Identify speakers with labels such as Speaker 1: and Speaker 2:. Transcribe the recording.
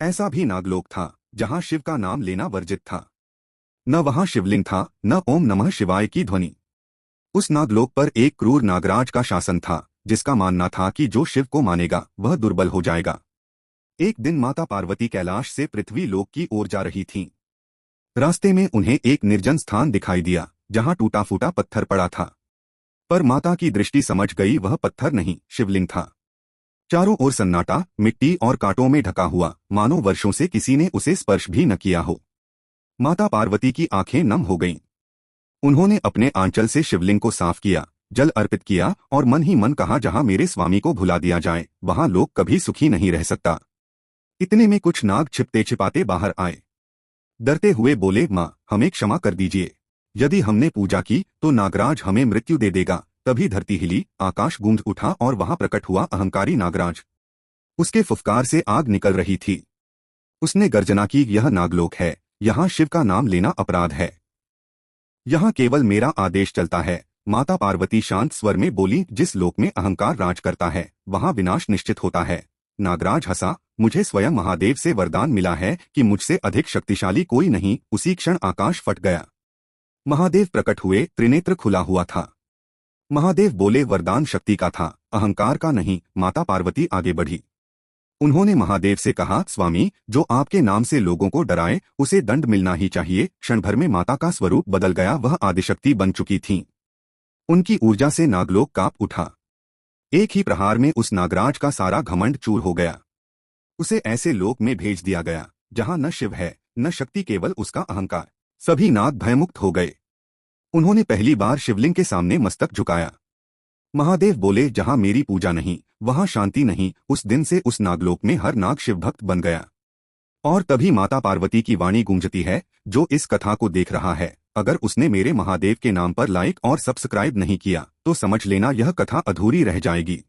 Speaker 1: ऐसा भी नागलोक था जहां शिव का नाम लेना वर्जित था। न वहां शिवलिंग था, न ओम नमः शिवाय की ध्वनि। उस नागलोक पर एक क्रूर नागराज का शासन था, जिसका मानना था कि जो शिव को मानेगा वह दुर्बल हो जाएगा। एक दिन माता पार्वती कैलाश से पृथ्वी लोक की ओर जा रही थीं। रास्ते में उन्हें एक निर्जन स्थान दिखाई दिया, जहां टूटा फूटा पत्थर पड़ा था। पर माता की दृष्टि समझ गई, वह पत्थर नहीं, शिवलिंग था। चारों ओर सन्नाटा, मिट्टी और कांटों में ढका हुआ, मानो वर्षों से किसी ने उसे स्पर्श भी न किया हो। माता पार्वती की आंखें नम हो गईं। उन्होंने अपने आंचल से शिवलिंग को साफ किया, जल अर्पित किया और मन ही मन कहा, जहां मेरे स्वामी को भुला दिया जाए वहां लोग कभी सुखी नहीं रह सकता। इतने में कुछ नाग छिपते छिपाते बाहर आए। डरते हुए बोले, माँ, हमें क्षमा कर दीजिए। यदि हमने पूजा की तो नागराज हमें मृत्यु दे देगा। तभी धरती हिली, आकाश गूंज उठा और वहां प्रकट हुआ अहंकारी नागराज। उसके फुफकार से आग निकल रही थी। उसने गर्जना की, यह नागलोक है, यहाँ शिव का नाम लेना अपराध है। यहाँ केवल मेरा आदेश चलता है। माता पार्वती शांत स्वर में बोली, जिस लोक में अहंकार राज करता है वहाँ विनाश निश्चित होता है। नागराज हंसा, मुझे स्वयं महादेव से वरदान मिला है कि मुझसे अधिक शक्तिशाली कोई नहीं। उसी क्षण आकाश फट गया। महादेव प्रकट हुए, त्रिनेत्र खुला हुआ था। महादेव बोले, वरदान शक्ति का था, अहंकार का नहीं। माता पार्वती आगे बढ़ी। उन्होंने महादेव से कहा, स्वामी, जो आपके नाम से लोगों को डराए उसे दंड मिलना ही चाहिए। क्षण भर में माता का स्वरूप बदल गया, वह आदिशक्ति बन चुकी थीं। उनकी ऊर्जा से नागलोक कांप उठा। एक ही प्रहार में उस नागराज का सारा घमंड चूर हो गया। उसे ऐसे लोक में भेज दिया गया जहां न शिव है न शक्ति, केवल उसका अहंकार। सभी नाग भयमुक्त हो गए। उन्होंने पहली बार शिवलिंग के सामने मस्तक झुकाया। महादेव बोले, जहां मेरी पूजा नहीं वहां शांति नहीं। उस दिन से उस नागलोक में हर नाग शिव भक्त बन गया। और तभी माता पार्वती की वाणी गूंजती है, जो इस कथा को देख रहा है, अगर उसने मेरे महादेव के नाम पर लाइक और सब्सक्राइब नहीं किया तो समझ लेना यह कथा अधूरी रह जाएगी।